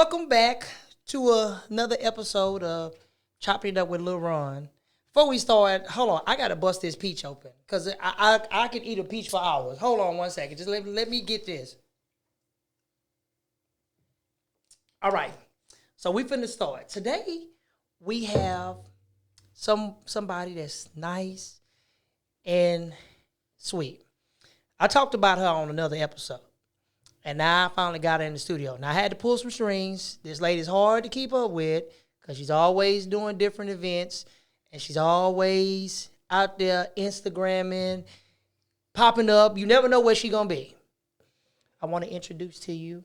Welcome back to another episode of Choppin It Up with Lil Ron. Before we start, hold on, I gotta bust this peach open because I could eat a peach for hours. Hold on one second, just let me get this. All right, so we finna start today. We have somebody that's nice and sweet. I talked about her on another episode. And now I finally got her in the studio. Now I had to pull some strings. This lady's hard to keep up with because she's always doing different events. And she's always out there Instagramming, popping up. You never know where she's going to be. I want to introduce to you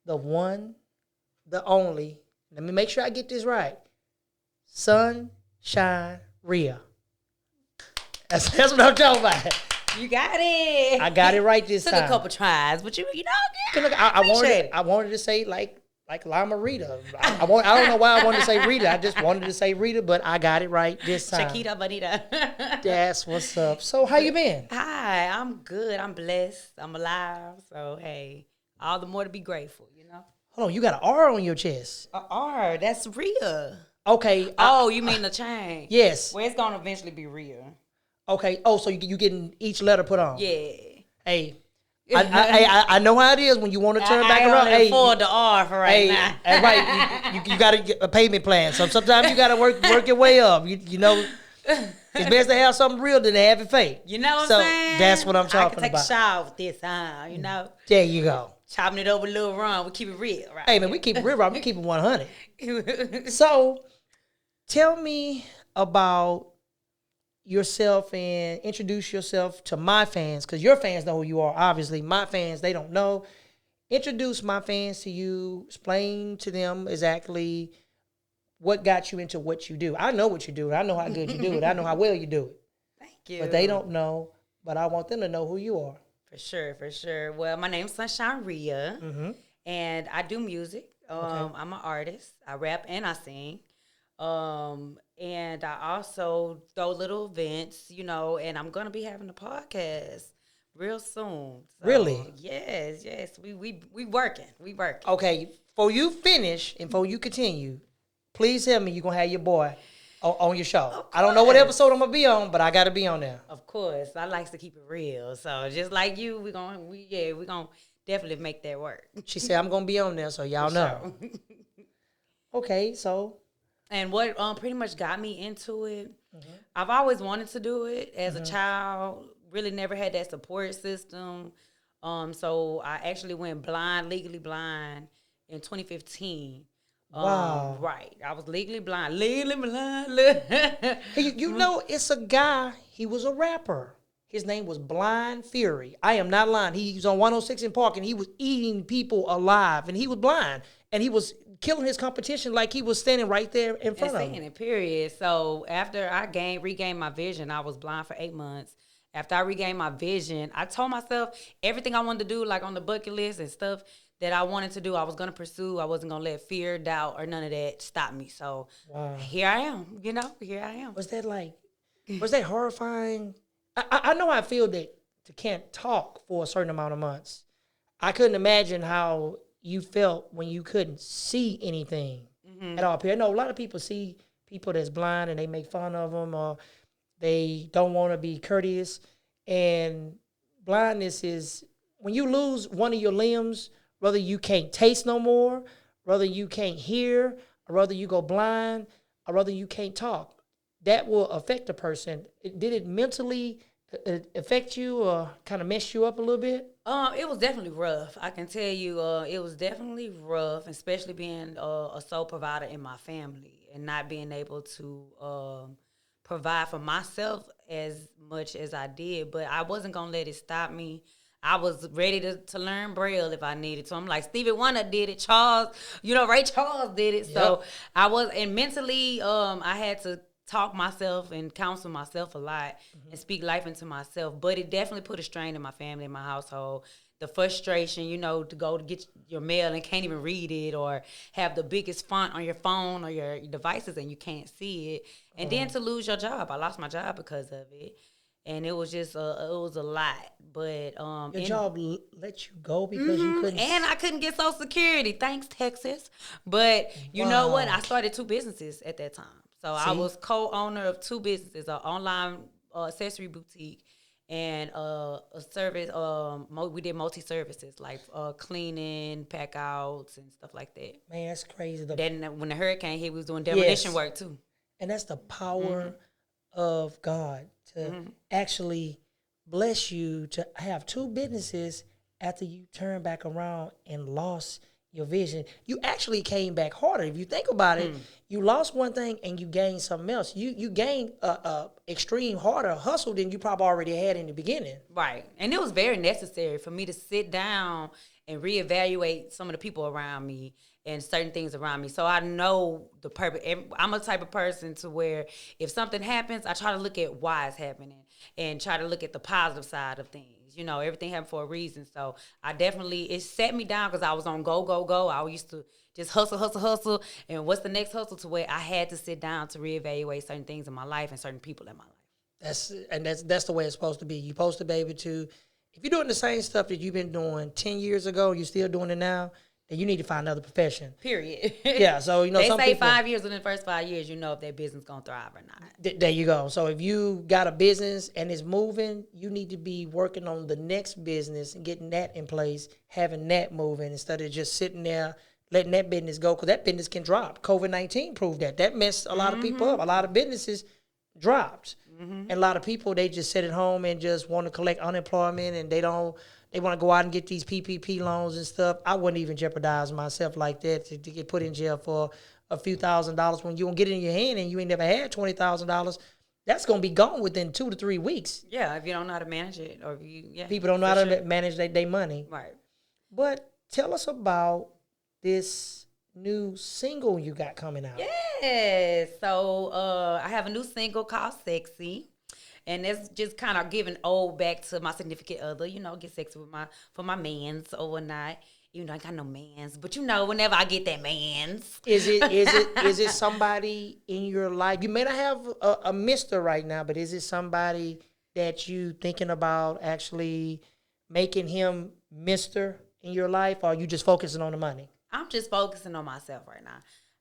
the one, the only. Let me make sure I get this right. Sunshyne Reya. That's what I'm talking about. You got it. I got it right this Took time. a couple tries, but you know, I wanted to say like Lima Rita. I don't know why I wanted to say Rita. I just wanted to say Rita, but I got it right this time. Chiquita Bonita. That's what's up. So how you been? Hi, I'm good. I'm blessed. I'm alive. So hey, all the more to be grateful. You know. Hold on, you got an R on your chest. A R. That's Rhea. Okay. Oh, you mean the chain? Yes. Well, it's gonna eventually be Rhea. Okay. Oh, so you getting each letter put on? Yeah. Hey. I know how it is when you want to turn back around. I can't afford the R for right now. That's right. You got to get a payment plan. So sometimes you got to work your way up. You know, it's best to have something real than to have it fake. You know what I'm saying? That's what I'm talking about. I can take a shower with this, you know. There you go. Chopping it over a little Ron. We keep it real, right? Hey, man, we keep it real. We keep it 100. So tell me about yourself and introduce yourself to my fans, because your fans know who you are. Obviously, my fans, they don't know. Introduce my fans to you. Explain to them exactly what got you into what you do. I know what you do. I know how good you do it. I know how well you do it. Thank you. But they don't know. But I want them to know who you are. For sure, for sure. Well, my name's Sunshyne Reya, and I do music. Okay. I'm an artist. I rap and I sing. And I also throw little events, you know, and I'm going to be having a podcast real soon. So, Really? Yes. We working. We working. Okay, before you finish and before you continue, please tell me you're going to have your boy on your show. I don't know what episode I'm going to be on, but I got to be on there. Of course. I like to keep it real. So just like you, we're going to definitely make that work. She said I'm going to be on there, so y'all know. Sure. Okay, so. And what pretty much got me into it, I've always wanted to do it as a child. Really never had that support system. So I actually went legally blind in 2015. Wow. Right. I was legally blind. Hey, you know, it's a guy, he was a rapper. His name was Blind Fury. I am not lying. He was on 106 in Park, and he was eating people alive, and he was blind. And he was killing his competition like he was standing right there in front of him. Period. So after I regained my vision, I was blind for 8 months. After I regained my vision, I told myself everything I wanted to do, like on the bucket list and stuff that I wanted to do, I was going to pursue. I wasn't going to let fear, doubt, or none of that stop me. So Here I am, here I am. Was that horrifying? I know I feel that you can't talk for a certain amount of months. I couldn't imagine how you felt when you couldn't see anything at all. I know a lot of people see people that's blind and they make fun of them, or they don't want to be courteous. And blindness is when you lose one of your limbs, whether you can't taste no more, whether you can't hear, or whether you go blind, or whether you can't talk. That will affect a person. Did it mentally affect you or kind of mess you up a little bit? It was definitely rough. I can tell you, it was definitely rough, especially being a sole provider in my family and not being able to provide for myself as much as I did. But I wasn't gonna let it stop me. I was ready to learn Braille if I needed to. I'm like, Stevie Wonder did it. Ray Charles did it. Yep. So I was, and mentally, I had to talk myself and counsel myself a lot and speak life into myself. But it definitely put a strain in my family, in my household. The frustration, to go to get your mail and can't even read it, or have the biggest font on your phone or your devices and you can't see it. And then to lose your job. I lost my job because of it. and it was just it was a lot. But your job let you go because you couldn't. And I couldn't get Social Security. Thanks, Texas. But you know what? I started 2 businesses at that time. So I was co-owner of 2 businesses: an online accessory boutique and a service. We did multi-services like cleaning, pack outs, and stuff like that. Man, that's crazy. Then when the hurricane hit, we was doing demolition work too. And that's the power of God to actually bless you to have 2 businesses after you turn back around and lost your vision. You actually came back harder. If you think about it, you lost one thing and you gained something else. You gained a extreme harder hustle than you probably already had in the beginning. Right. And it was very necessary for me to sit down and reevaluate some of the people around me and certain things around me. So I know the purpose. I'm a type of person to where if something happens, I try to look at why it's happening and try to look at the positive side of things. You know, everything happened for a reason. So I definitely, it set me down because I was on go, go, go. I used to just hustle. And what's the next hustle, to where I had to sit down to reevaluate certain things in my life and certain people in my life. That's the way it's supposed to be. You're supposed to be able to, if you're doing the same stuff that you've been doing 10 years ago, you're still doing it now, then you need to find another profession. Period. Yeah, so, you know, they some say people, 5 years, within the first 5 years, you know if their business going to thrive or not. There you go. So if you got a business and it's moving, you need to be working on the next business and getting that in place, having that moving instead of just sitting there letting that business go, because that business can drop. COVID-19 proved that. That messed a lot of people up. A lot of businesses dropped. And a lot of people, they just sit at home and just want to collect unemployment, and they want to go out and get these PPP loans and stuff. I wouldn't even jeopardize myself like that to get put in jail for a few $1,000s when you don't get it in your hand and you ain't never had $20,000. That's going to be gone within 2 to 3 weeks. Yeah, if you don't know how to manage it. Or if you, people don't know how to manage their money. Right. But tell us about this new single you got coming out. Yes. So I have a new single called Sexy. And that's just kind of giving old back to my significant other, you know, get sexy with for my mans overnight. Even though I got no mans, but you know, whenever I get that mans. Is it somebody in your life? You may not have a mister right now, but is it somebody that you thinking about actually making him mister in your life, or are you just focusing on the money? I'm just focusing on myself right now.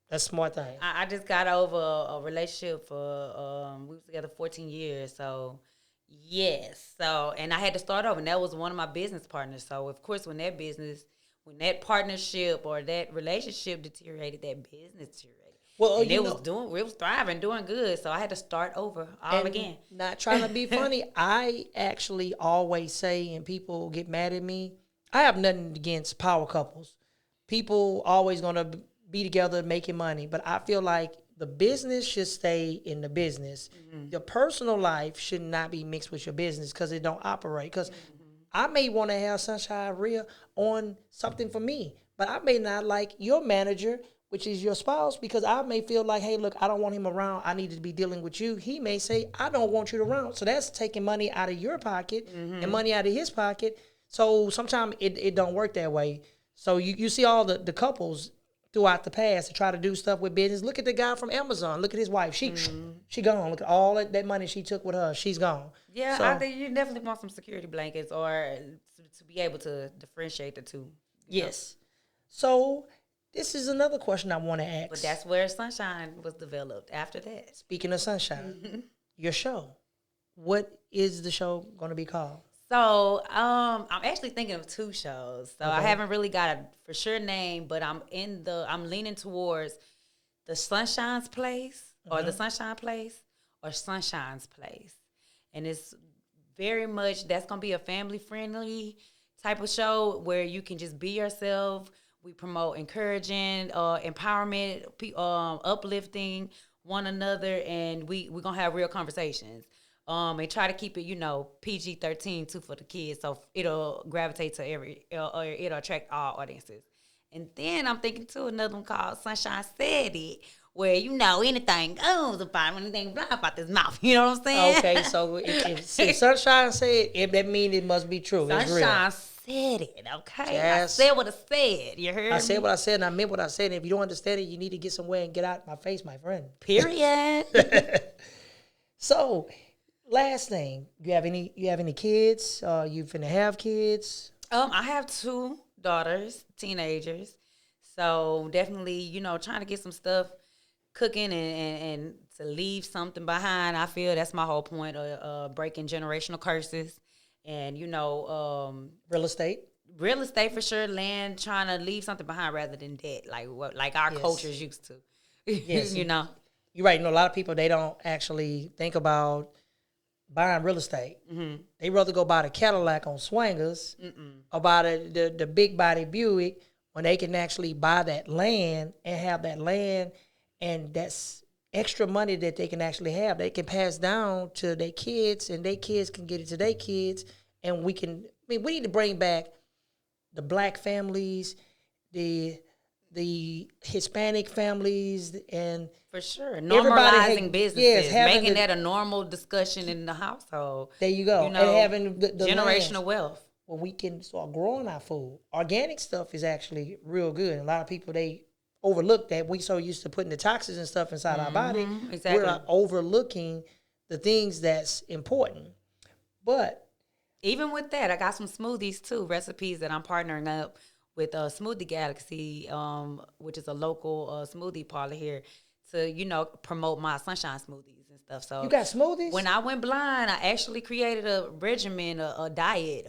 That's a smart thing. I just got over a relationship for, we was together 14 years, so yes. So, and I had to start over, and that was one of my business partners. So, of course, when that partnership or that relationship deteriorated, that business deteriorated. Well, and it was thriving, doing good. So I had to start over all again. Not trying to be funny. I actually always say, and people get mad at me, I have nothing against power couples. People always going to be together making money. But I feel like the business should stay in the business. Your personal life should not be mixed with your business because it don't operate. Because I may want to have Sunshyne Reya on something for me, but I may not like your manager, which is your spouse, because I may feel like, hey, look, I don't want him around. I need to be dealing with you. He may say, I don't want you around. So that's taking money out of your pocket and money out of his pocket. So sometimes it don't work that way. So you see all the couples throughout the past to try to do stuff with business. Look at the guy from Amazon. Look at his wife. She gone. Look at all that money she took with her. She's gone. Yeah, so, I think you definitely want some security blankets or to be able to differentiate the two. Yes. So this is another question I want to ask. But that's where Sunshyne was developed after that. Speaking of Sunshyne, your show. What is the show going to be called? So I'm actually thinking of 2 shows. So I haven't really got a for sure name, but I'm leaning towards the Sunshine's Place or the Sunshyne Place or Sunshine's Place. And it's very much, that's going to be a family-friendly type of show where you can just be yourself. We promote encouraging, empowerment, uplifting one another, and we're going to have real conversations. And try to keep it, you know, PG-13 too for the kids, so it'll gravitate to it'll attract all audiences. And then I'm thinking too another one called Sunshyne Said It, where you know anything goes about anything blah about this mouth. You know what I'm saying? Okay, so if Sunshyne said it, that means it must be true. Sunshyne said it. Okay, yes. I said what I said. You heard me? I said what I said, and I meant what I said. And if you don't understand it, you need to get somewhere and get out my face, my friend. Period. So, last thing, you have any kids? You finna have kids? I have 2 daughters, teenagers. So definitely, trying to get some stuff cooking and to leave something behind. I feel that's my whole point of breaking generational curses. And, Real estate? Real estate for sure, land, trying to leave something behind rather than debt, like our culture's used to. Yes. You're right. A lot of people, they don't actually think about buying real estate. Mm-hmm. They rather go buy the Cadillac on Swingers or buy the big body Buick when they can actually buy that land and have that land, and that's extra money that they can actually have. They can pass down to their kids, and their kids can get it to their kids, and we need to bring back the black families, the Hispanic families, and for sure normalizing businesses, making that a normal discussion in the household. There you go. And having the generational land wealth. Well, we can start growing our food. Organic stuff is actually real good. And a lot of people, they overlook that. We so used to putting the toxins and stuff inside our body. Exactly. We're overlooking the things that's important. But even with that, I got some smoothies too, recipes that I'm partnering up with Smoothie Galaxy, which is a local smoothie parlor here, to promote my sunshine smoothies and stuff. So you got smoothies? When I went blind, I actually created a regimen, a diet.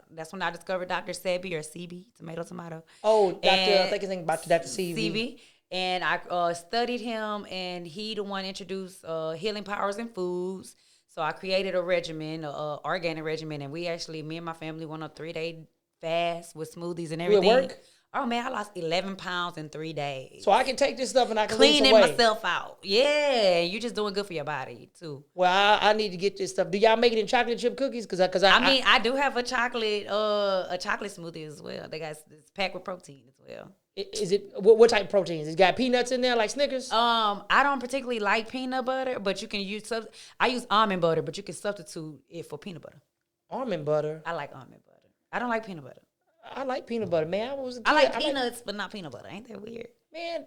That's when I discovered Dr. Sebi, or CB, tomato. Oh, I think his name about Dr. CB. And I studied him, and he the one introduced healing powers in foods. So I created a regimen, a organic regimen, and me and my family went on a 3-day fast with smoothies and everything. Will it work? Oh man, I lost 11 pounds in 3 days. So I can take this stuff and I can cleaning lose some weight. myself out. Yeah, you're just doing good for your body too. Well, I need to get this stuff. Do y'all make it in chocolate chip cookies? Because I do have a chocolate smoothie as well. They got it's packed with protein as well. Is it what type of proteins? It's got peanuts in there like Snickers? I don't particularly like peanut butter, but you can use I use almond butter, but you can substitute it for peanut butter. Almond butter? I like almond butter. I don't like peanut butter. I like peanut butter, man. I like peanuts, but not peanut butter. Ain't that weird? Man,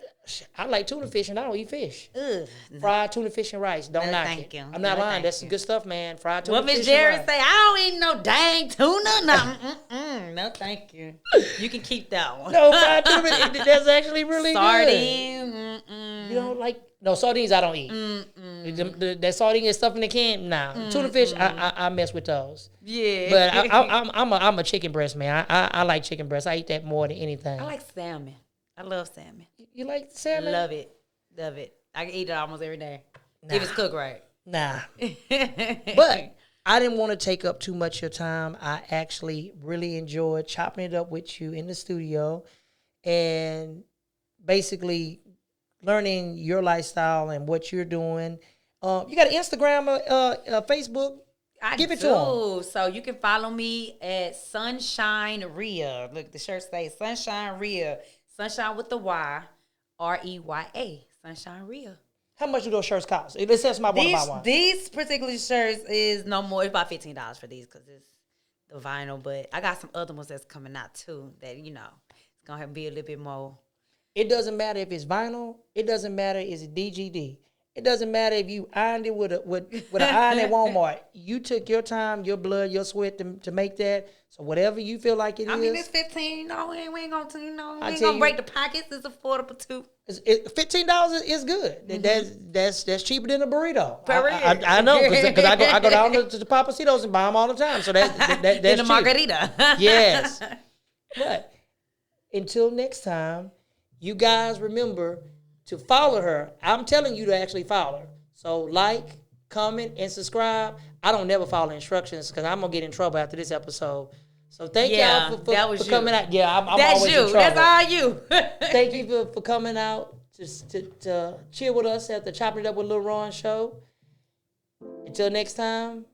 I like tuna fish, and I don't eat fish. Ugh, fried tuna fish and rice. Don't knock thank it. you. I'm not lying. That's good stuff, man. Fried tuna fish Miss Jerry and rice. say, I don't eat no dang tuna. No, thank you. You can keep that one. No, fried tuna, that's actually really Sardine, good. You don't like... No, sardines I don't eat. That sardine is stuff in the can. Nah, tuna fish, I mess with those. Yeah, but I'm a chicken breast man. I like chicken breast. I eat that more than anything. I like salmon. I love salmon. You like salmon? Love it. I can eat it almost every day if it's cooked right. Nah, but I didn't want to take up too much of your time. I actually really enjoyed chopping it up with you in the studio, and basically learning your lifestyle and what you're doing. You got an Instagram, Facebook? Give it to them. So you can follow me at Sunshyne Reya. Look, the shirt says Sunshyne Reya. Sunshine with the Y, Reya. Sunshyne Reya. How much do those shirts cost? It says my one by one. These particular shirts is no more. It's about $15 for these because it's the vinyl. But I got some other ones that's coming out too that it's gonna be a little bit more. It doesn't matter if it's vinyl. It doesn't matter if it's DGD. It doesn't matter if you ironed it with an iron at Walmart. You took your time, your blood, your sweat to make that. So whatever you feel like it is. I mean, it's $15. We ain't gonna, we ain't gonna break the pockets. It's affordable too. $15 is good. Mm-hmm. That's cheaper than a burrito. I know because I go down to the Papacitos and buy them all the time. So that's in a margarita. Yes. But until next time, you guys remember to follow her. I'm telling you to actually follow her. So like, comment, and subscribe. I don't never follow instructions because I'm going to get in trouble after this episode. So thank y'all for coming out. Yeah, I'm always in trouble. That's all you. Thank you for coming out to chill with us at the Choppin It Up with Lil Ron show. Until next time,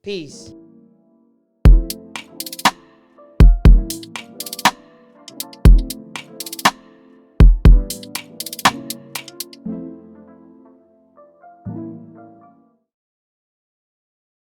peace.